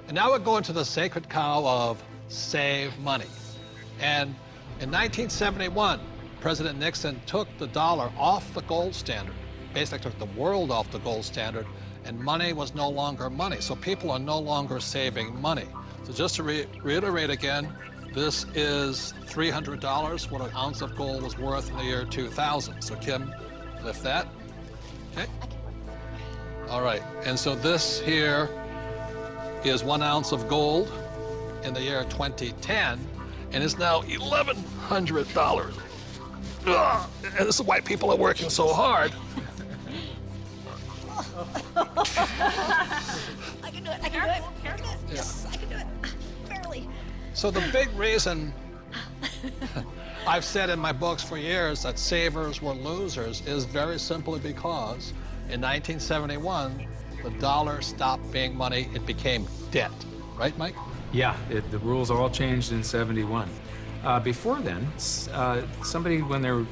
And now we're going to the sacred cow of save money. And in 1971, President Nixon took the dollar off the gold standard, basically took the world off the gold standard, and money was no longer money. So people are no longer saving money. So just to reiterate again, this is $300, what an ounce of gold was worth in the year 2000. So Kim, lift that. Okay. All right, and so this here is 1 ounce of gold in the year 2010, and it's now $1,100. Ugh, and this is why people are working so hard. I can do it, I can do it. Yes, I can do it. Barely. So the big reason I've said in my books for years that savers were losers is very simply because in 1971, the dollar stopped being money, it became debt. Right, Mike? Yeah, the rules all changed in '71. Before then, somebody, when they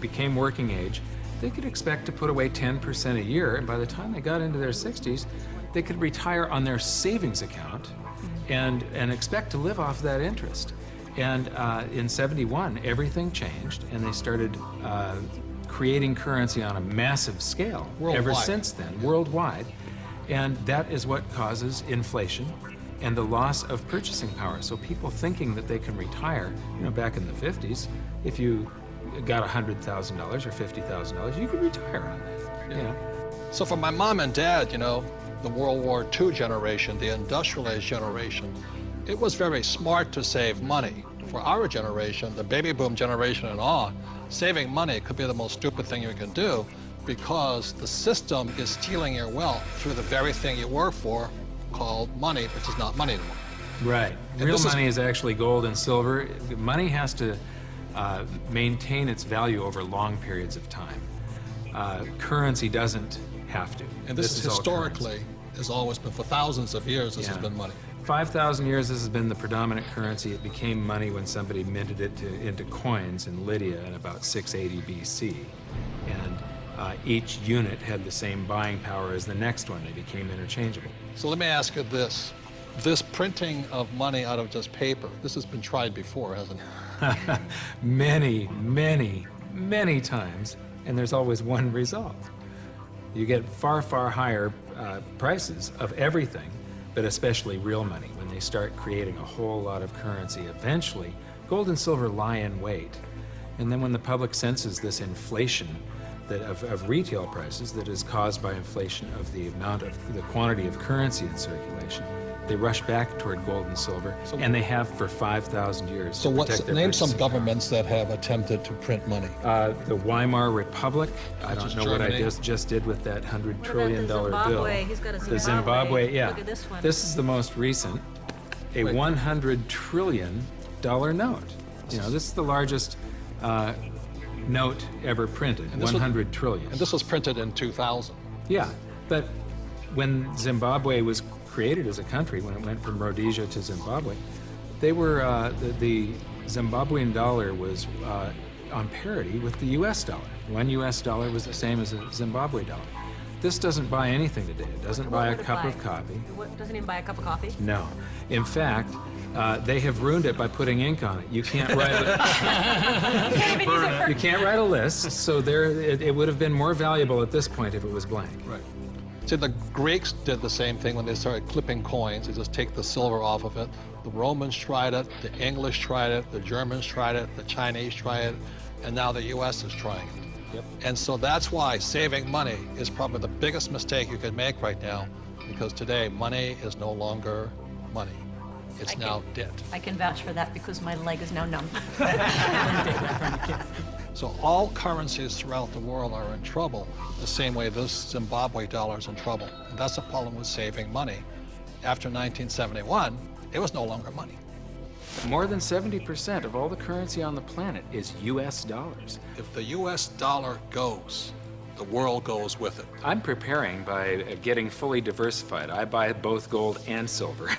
became working age, they could expect to put away 10% a year, and by the time they got into their 60s, they could retire on their savings account and expect to live off that interest. And in '71, everything changed, and they started creating currency on a massive scale. Worldwide. Ever since then, worldwide. And that is what causes inflation and the loss of purchasing power. So people thinking that they can retire, you know, back in the 50s, if you got $100,000 or $50,000, you could retire on that. Yeah. You know? So for my mom and dad, you know, the World War II generation, the industrial age generation, it was very smart to save money. For our generation, the baby boom generation and on, saving money could be the most stupid thing you can do because the system is stealing your wealth through the very thing you work for, called money, which is not money anymore. Right. Real money is actually gold and silver. Money has to maintain its value over long periods of time. Currency doesn't have to. And this is historically, has always been, for thousands of years, this has been money. 5,000 years, this has been the predominant currency. It became money when somebody minted it into coins in Lydia in about 680 BC. And each unit had the same buying power as the next one. They became interchangeable. So let me ask you this. This printing of money out of just paper, this has been tried before, hasn't it? Many, many, many times, and there's always one result. You get far, far higher prices of everything, but especially real money. When they start creating a whole lot of currency, eventually, gold and silver lie in wait. And then when the public senses this inflation of retail prices that is caused by inflation of the quantity of currency in circulation, they rush back toward gold and silver, and they have for 5,000 years. So name some governments that have attempted to print money. The Weimar Republic. I don't know Germany. what I just did with that $100 trillion bill. He's got a The Zimbabwe, yeah. Look at this one. This is the most recent, a $100 trillion note. You know, this is the largest note ever printed, 100 trillion. And this was printed in 2000. Yeah, but when Zimbabwe was created as a country, when it went from Rhodesia to Zimbabwe, they were, the Zimbabwean dollar was on parity with the US dollar. $1 US was the same as a Zimbabwe dollar. This doesn't buy anything today. It doesn't buy a cup of coffee. What, doesn't even buy a cup of coffee? No. In fact, they have ruined it by putting ink on it. You can't write you can't write a list, so it would have been more valuable at this point if it was blank. Right. See, the Greeks did the same thing when they started clipping coins. They just take the silver off of it. The Romans tried it, the English tried it, the Germans tried it, the Chinese tried it, and now the US is trying it. Yep. And so that's why saving money is probably the biggest mistake you could make right now, because today money is no longer money. It's now debt. I can vouch for that because my leg is now numb. So all currencies throughout the world are in trouble, the same way this Zimbabwe dollar is in trouble. And that's the problem with saving money. After 1971, it was no longer money. More than 70% of all the currency on the planet is US dollars. If the US dollar goes, the world goes with it. I'm preparing by getting fully diversified. I buy both gold and silver.